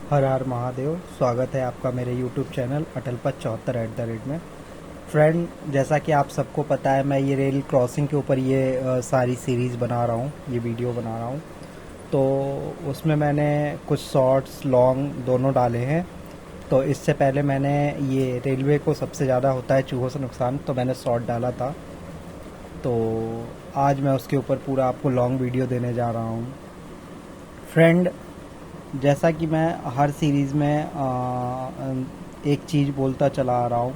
हर हर महादेव। स्वागत है आपका मेरे YouTube चैनल अटलपथ74 में। फ्रेंड, जैसा कि आप सबको पता है, मैं ये रेल क्रॉसिंग के ऊपर ये सारी सीरीज़ बना रहा हूँ, ये वीडियो बना रहा हूँ। तो उसमें मैंने कुछ शॉर्ट्स लॉन्ग दोनों डाले हैं। तो इससे पहले मैंने ये रेलवे को सबसे ज़्यादा होता है चूहों से नुकसान, तो मैंने शॉर्ट डाला था। तो आज मैं उसके ऊपर पूरा आपको लॉन्ग वीडियो देने जा रहा हूँ। फ्रेंड, जैसा कि मैं हर सीरीज़ में एक चीज़ बोलता चला आ रहा हूँ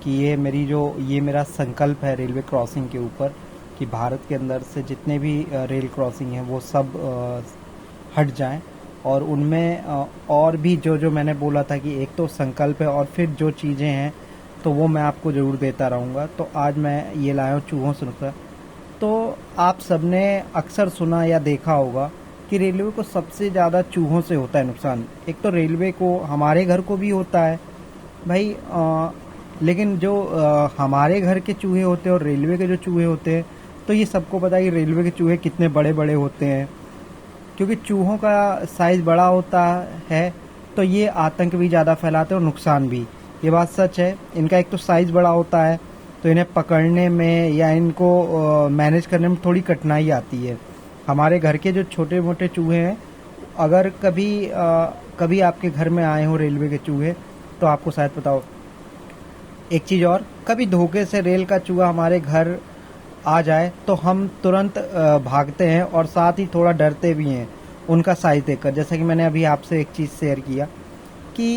कि ये मेरा संकल्प है रेलवे क्रॉसिंग के ऊपर, कि भारत के अंदर से जितने भी रेल क्रॉसिंग हैं वो सब हट जाएं। और उनमें और भी जो जो मैंने बोला था कि एक तो संकल्प है, और फिर जो चीज़ें हैं तो वो मैं आपको ज़रूर देता रहूँगा। तो आज मैं ये लाया हूँ चूहों से नुकसान। तो आप सबने अक्सर सुना या देखा होगा कि रेलवे को सबसे ज़्यादा चूहों से होता है नुकसान। एक तो रेलवे को, हमारे घर को भी होता है भाई, लेकिन जो हमारे घर के चूहे होते हैं और रेलवे के जो चूहे होते हैं, तो ये सबको पता है कि रेलवे के चूहे कितने बड़े बड़े होते हैं। क्योंकि चूहों का साइज़ बड़ा होता है तो ये आतंक भी ज़्यादा फैलाते हैं और नुकसान भी। ये बात सच है। इनका एक तो साइज़ बड़ा होता है तो इन्हें पकड़ने में या इनको मैनेज करने में थोड़ी कठिनाई आती है। हमारे घर के जो छोटे मोटे चूहे हैं, अगर कभी आपके घर में आए हों रेलवे के चूहे, तो आपको शायद पता हो। एक चीज़ और, कभी धोखे से रेल का चूहा हमारे घर आ जाए तो हम तुरंत भागते हैं और साथ ही थोड़ा डरते भी हैं उनका साइज देखकर। जैसा कि मैंने अभी आपसे एक चीज़ शेयर किया कि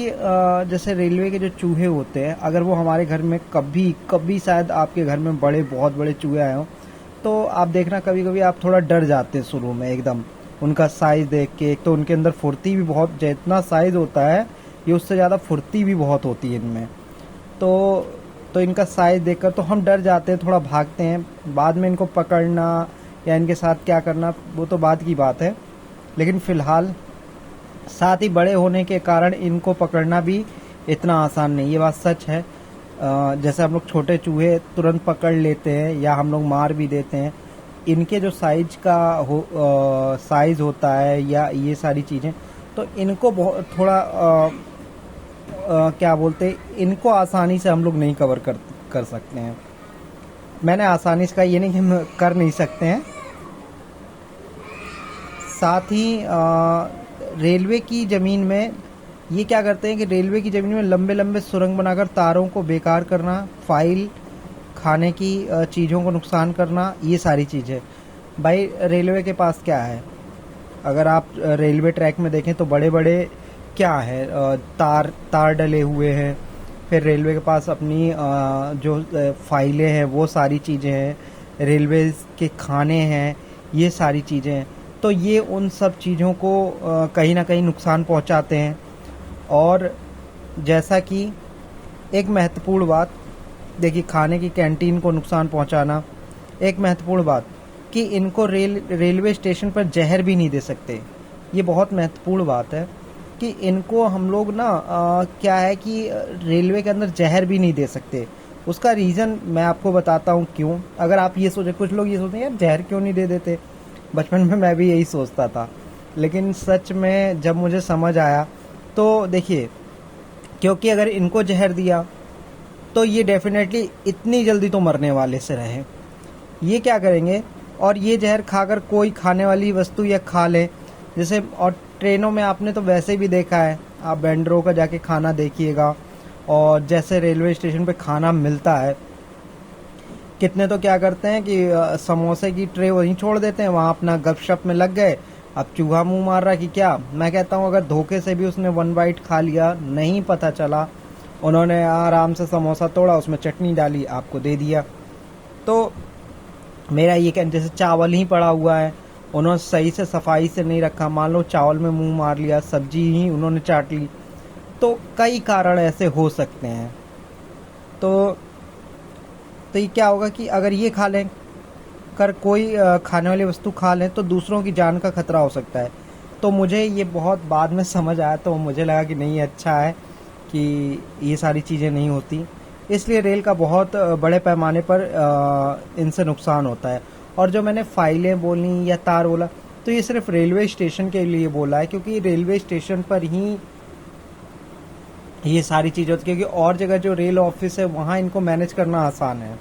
जैसे रेलवे के जो चूहे होते हैं, अगर वो हमारे घर में कभी कभी शायद आपके घर में बहुत बड़े चूहे आए हों, तो आप देखना कभी कभी आप थोड़ा डर जाते हैं शुरू में एकदम उनका साइज़ देख के। एक तो उनके अंदर फुर्ती भी बहुत, जितना साइज़ होता है ये उससे ज़्यादा फुर्ती भी बहुत होती है इनमें। तो इनका साइज देखकर तो हम डर जाते हैं, थोड़ा भागते हैं। बाद में इनको पकड़ना या इनके साथ क्या करना वो तो बाद की बात है, लेकिन फ़िलहाल साथ ही बड़े होने के कारण इनको पकड़ना भी इतना आसान नहीं, ये बात सच है। जैसे हम लोग छोटे चूहे तुरंत पकड़ लेते हैं या हम लोग मार भी देते हैं, इनके जो साइज होता है या ये सारी चीज़ें, तो इनको बहुत थोड़ा क्या बोलते हैं, इनको आसानी से हम लोग नहीं कवर कर सकते हैं। मैंने आसानी से कहा, ये नहीं कि हम कर नहीं सकते हैं। साथ ही रेलवे की ज़मीन में ये क्या करते हैं कि रेलवे की ज़मीन में लंबे लंबे सुरंग बनाकर तारों को बेकार करना, फाइल, खाने की चीज़ों को नुकसान करना, ये सारी चीज़ें। भाई रेलवे के पास क्या है, अगर आप रेलवे ट्रैक में देखें तो बड़े बड़े क्या है, तार डले हुए हैं। फिर रेलवे के पास अपनी जो फाइलें हैं वो सारी चीज़ें हैं, रेलवे के खाने हैं, ये सारी चीज़ें हैं। तो ये उन सब चीज़ों को कहीं ना कहीं नुकसान पहुंचाते हैं। और जैसा कि एक महत्वपूर्ण बात, देखिए, खाने की कैंटीन को नुकसान पहुंचाना एक महत्वपूर्ण बात, कि इनको रेलवे स्टेशन पर जहर भी नहीं दे सकते। ये बहुत महत्वपूर्ण बात है कि इनको हम लोग ना क्या है कि रेलवे के अंदर जहर भी नहीं दे सकते। उसका रीज़न मैं आपको बताता हूँ क्यों। अगर आप ये सोचे, कुछ लोग ये सोचते हैं यार जहर क्यों नहीं दे देते, बचपन में मैं भी यही सोचता था, लेकिन सच में जब मुझे समझ आया तो देखिए, क्योंकि अगर इनको जहर दिया तो ये डेफिनेटली इतनी जल्दी तो मरने वाले से रहे। ये क्या करेंगे, और ये जहर खाकर कोई खाने वाली वस्तु या खा ले, जैसे, और ट्रेनों में आपने तो वैसे भी देखा है, आप वेंडरों का जाके खाना देखिएगा, और जैसे रेलवे स्टेशन पे खाना मिलता है, कितने तो क्या करते हैं कि समोसे की ट्रे वहीं छोड़ देते हैं, वहाँ अपना गपशप में लग गए। अब चूहा मुंह मार रहा कि क्या। मैं कहता हूँ अगर धोखे से भी उसने 1 बाइट खा लिया, नहीं पता चला, उन्होंने आराम से समोसा तोड़ा, उसमें चटनी डाली, आपको दे दिया। तो मेरा ये कहना, जैसे चावल ही पड़ा हुआ है, उन्होंने सही से सफाई से नहीं रखा, मान लो चावल में मुंह मार लिया, सब्जी ही उन्होंने चाट ली, तो कई कारण ऐसे हो सकते हैं। तो ये क्या होगा कि अगर ये खा लें, कर कोई खाने वाली वस्तु खा लें, तो दूसरों की जान का खतरा हो सकता है। तो मुझे ये बहुत बाद में समझ आया, तो मुझे लगा कि नहीं, अच्छा है कि ये सारी चीज़ें नहीं होती। इसलिए रेल का बहुत बड़े पैमाने पर इनसे नुकसान होता है। और जो मैंने फाइलें बोली या तार बोला, तो ये सिर्फ रेलवे स्टेशन के लिए बोला है, क्योंकि रेलवे स्टेशन पर ही ये सारी चीज़ें होती, क्योंकि और जगह जो रेल ऑफिस है वहाँ इनको मैनेज करना आसान है।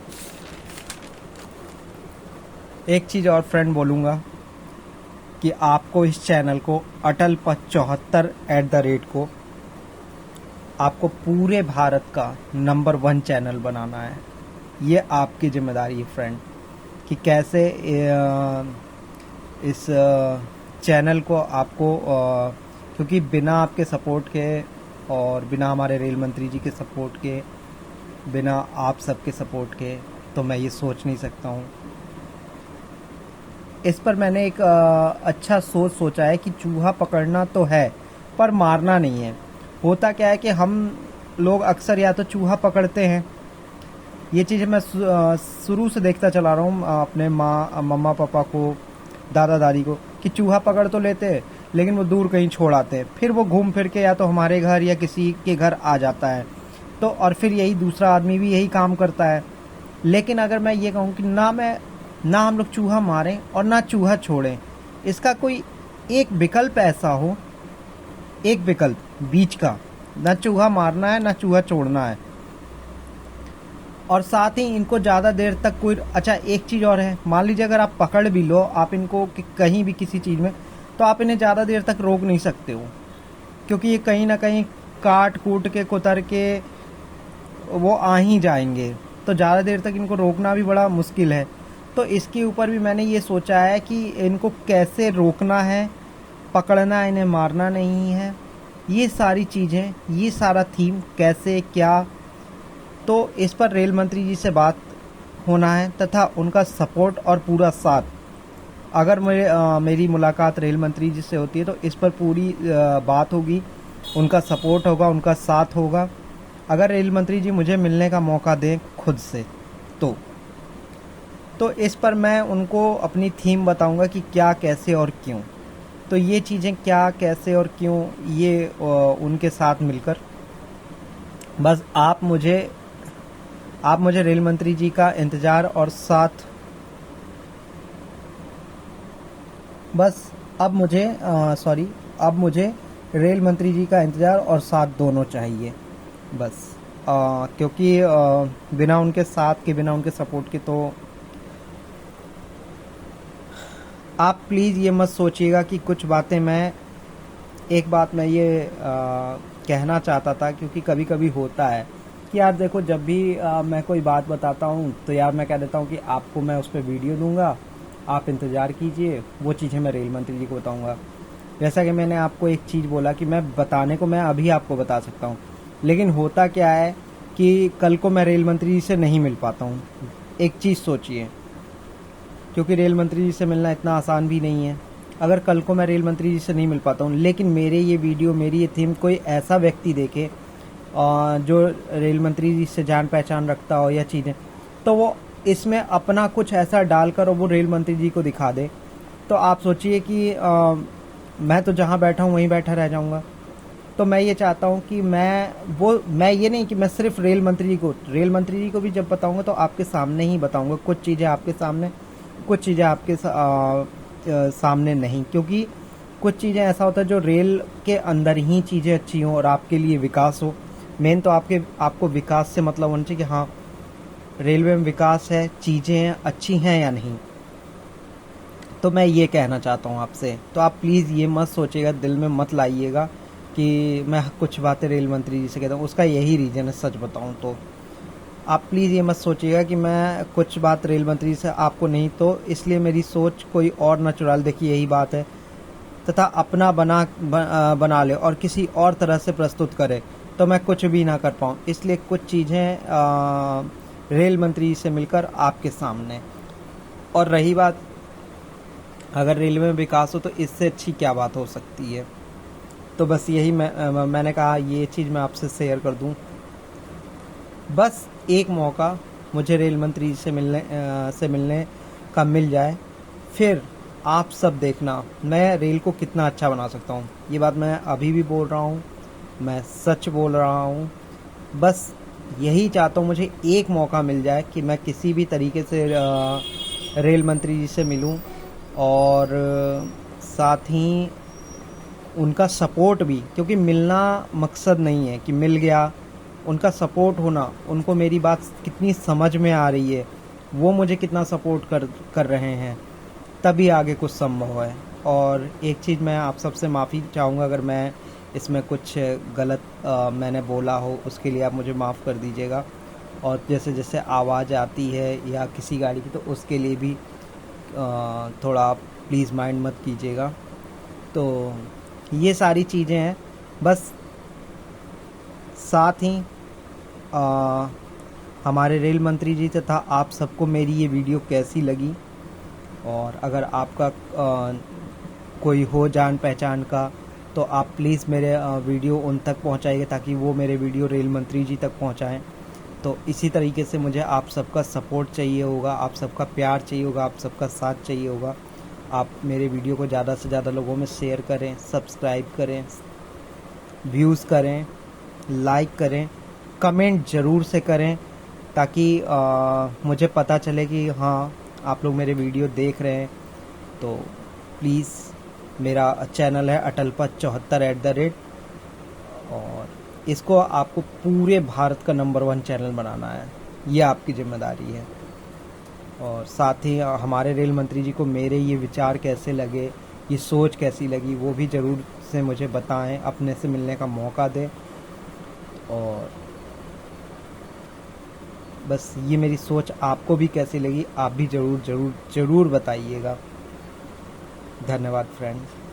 एक चीज़ और फ्रेंड बोलूँगा कि आपको इस चैनल को अटल पथ 74 को आपको पूरे भारत का नंबर 1 चैनल बनाना है। ये आपकी जिम्मेदारी है फ्रेंड, कि कैसे इस चैनल को आपको क्योंकि बिना आपके सपोर्ट के और बिना हमारे रेल मंत्री जी के सपोर्ट के, बिना आप सबके सपोर्ट के, तो मैं ये सोच नहीं सकता हूँ। इस पर मैंने एक अच्छा सोचा है कि चूहा पकड़ना तो है पर मारना नहीं है। होता क्या है कि हम लोग अक्सर या तो चूहा पकड़ते हैं, ये चीज़ मैं शुरू से देखता चला रहा हूँ अपने मम्मा पापा को, दादा दादी को, कि चूहा पकड़ तो लेते हैं लेकिन वो दूर कहीं छोड़ आते हैं, फिर वो घूम फिर के या तो हमारे घर या किसी के घर आ जाता है, तो और फिर यही दूसरा आदमी भी यही काम करता है। लेकिन अगर मैं ये कहूँ कि ना हम लोग चूहा मारें और ना चूहा छोड़ें, इसका कोई एक विकल्प ऐसा हो, एक विकल्प बीच का, ना चूहा मारना है ना चूहा छोड़ना है। और साथ ही इनको ज़्यादा देर तक कोई, अच्छा एक चीज़ और है, मान लीजिए अगर आप पकड़ भी लो आप इनको कहीं भी किसी चीज़ में, तो आप इन्हें ज़्यादा देर तक रोक नहीं सकते हो, क्योंकि ये कहीं ना कहीं काट कूट के कुतर के वो आ ही जाएंगे, तो ज़्यादा देर तक इनको रोकना भी बड़ा मुश्किल है। तो इसके ऊपर भी मैंने ये सोचा है कि इनको कैसे रोकना है, पकड़ना है, इन्हें मारना नहीं है। ये सारी चीज़ें, ये सारा थीम कैसे क्या, तो इस पर रेल मंत्री जी से बात होना है तथा उनका सपोर्ट और पूरा साथ। अगर मेरी मुलाकात रेल मंत्री जी से होती है तो इस पर पूरी बात होगी, उनका सपोर्ट होगा, उनका साथ होगा। अगर रेल मंत्री जी मुझे मिलने का मौका दें खुद से तो इस पर मैं उनको अपनी थीम बताऊंगा कि क्या, कैसे और क्यों। तो ये चीज़ें क्या, कैसे और क्यों, ये उनके साथ मिलकर, बस आप मुझे रेल मंत्री जी का इंतज़ार और साथ, बस अब मुझे रेल मंत्री जी का इंतज़ार और साथ दोनों चाहिए बस। क्योंकि बिना उनके साथ के, बिना उनके सपोर्ट के, तो आप प्लीज़ ये मत सोचिएगा कि कुछ बातें एक बात मैं ये कहना चाहता था, क्योंकि कभी कभी होता है कि यार देखो, जब भी मैं कोई बात बताता हूँ तो यार मैं कह देता हूँ कि आपको मैं उस पर वीडियो दूंगा, आप इंतज़ार कीजिए, वो चीज़ें मैं रेल मंत्री जी को बताऊँगा। जैसा कि मैंने आपको एक चीज़ बोला कि मैं अभी आपको बता सकता हूँ, लेकिन होता क्या है कि कल को मैं रेल मंत्री जी से नहीं मिल पाता हूँ। एक चीज़ सोचिए, क्योंकि रेल मंत्री जी से मिलना इतना आसान भी नहीं है। अगर कल को मैं रेल मंत्री जी से नहीं मिल पाता हूँ, लेकिन मेरी ये थीम कोई ऐसा व्यक्ति देखे जो रेल मंत्री जी से जान पहचान रखता हो या चीज़ें, तो वो इसमें अपना कुछ ऐसा डालकर और वो रेल मंत्री जी को दिखा दे, तो आप सोचिए कि मैं तो जहाँ बैठा हूँ वहीं बैठा रह जाऊँगा। तो मैं ये चाहता हूँ कि मैं ये नहीं कि मैं सिर्फ रेल मंत्री जी को भी जब बताऊँगा तो आपके सामने ही बताऊँगा, कुछ चीज़ें आपके सामने, कुछ चीज़ें आपके सामने नहीं, क्योंकि कुछ चीज़ें ऐसा होता है जो रेल के अंदर ही चीज़ें अच्छी हों और आपके लिए विकास हो। मेन तो आपको विकास से मतलब होना चाहिए कि हाँ, रेलवे में विकास है, चीज़ें अच्छी हैं या नहीं। तो मैं ये कहना चाहता हूँ आपसे, तो आप प्लीज़ ये मत सोचिएगा, दिल में मत लाइएगा कि मैं कुछ बातें रेल मंत्री जी से कहता हूँ, उसका यही रीज़न है। सच बताऊँ तो आप प्लीज़ ये मत सोचिएगा कि मैं कुछ बात रेल मंत्री से आपको नहीं, तो इसलिए मेरी सोच कोई और न चुरा ले, देखिए यही बात है, तथा अपना बना ले और किसी और तरह से प्रस्तुत करे तो मैं कुछ भी ना कर पाऊँ। इसलिए कुछ चीज़ें रेल मंत्री से मिलकर आपके सामने। और रही बात, अगर रेलवे में विकास हो तो इससे अच्छी क्या बात हो सकती है। तो बस यही मैंने कहा ये चीज़ मैं आपसे शेयर कर दूं। बस एक मौका मुझे रेल मंत्री से मिलने का मिल जाए, फिर आप सब देखना मैं रेल को कितना अच्छा बना सकता हूँ। ये बात मैं अभी भी बोल रहा हूँ, मैं सच बोल रहा हूँ। बस यही चाहता हूँ, मुझे एक मौका मिल जाए कि मैं किसी भी तरीके से रेल मंत्री जी से मिलूँ और साथ ही उनका सपोर्ट भी, क्योंकि मिलना मकसद नहीं है कि मिल गया, उनका सपोर्ट होना, उनको मेरी बात कितनी समझ में आ रही है, वो मुझे कितना सपोर्ट कर रहे हैं, तभी आगे कुछ संभव है। और एक चीज़ मैं आप सबसे माफ़ी चाहूँगा अगर मैं इसमें कुछ गलत मैंने बोला हो, उसके लिए आप मुझे माफ़ कर दीजिएगा। और जैसे जैसे आवाज़ आती है या किसी गाड़ी की, तो उसके लिए भी थोड़ा आप प्लीज़ माइंड मत कीजिएगा। तो ये सारी चीज़ें हैं। बस साथ ही हमारे रेल मंत्री जी तथा आप सबको मेरी ये वीडियो कैसी लगी, और अगर आपका कोई हो जान पहचान का, तो आप प्लीज़ मेरे वीडियो उन तक पहुंचाइए ताकि वो मेरे वीडियो रेल मंत्री जी तक पहुंचाएं। तो इसी तरीके से मुझे आप सबका सपोर्ट चाहिए होगा, आप सबका प्यार चाहिए होगा, आप सबका साथ चाहिए होगा। आप मेरे वीडियो को ज़्यादा से ज़्यादा लोगों में शेयर करें, सब्सक्राइब करें, व्यूज़ करें, लाइक करें, कमेंट ज़रूर से करें, ताकि मुझे पता चले कि हाँ आप लोग मेरे वीडियो देख रहे हैं। तो प्लीज़, मेरा चैनल है atalpat74@, और इसको आपको पूरे भारत का नंबर 1 चैनल बनाना है, ये आपकी जिम्मेदारी है। और साथ ही हमारे रेल मंत्री जी को मेरे ये विचार कैसे लगे, ये सोच कैसी लगी, वो भी ज़रूर से मुझे बताएं, अपने से मिलने का मौका दें। और बस ये मेरी सोच आपको भी कैसी लगी, आप भी ज़रूर ज़रूर ज़रूर बताइएगा। धन्यवाद फ्रेंड्स।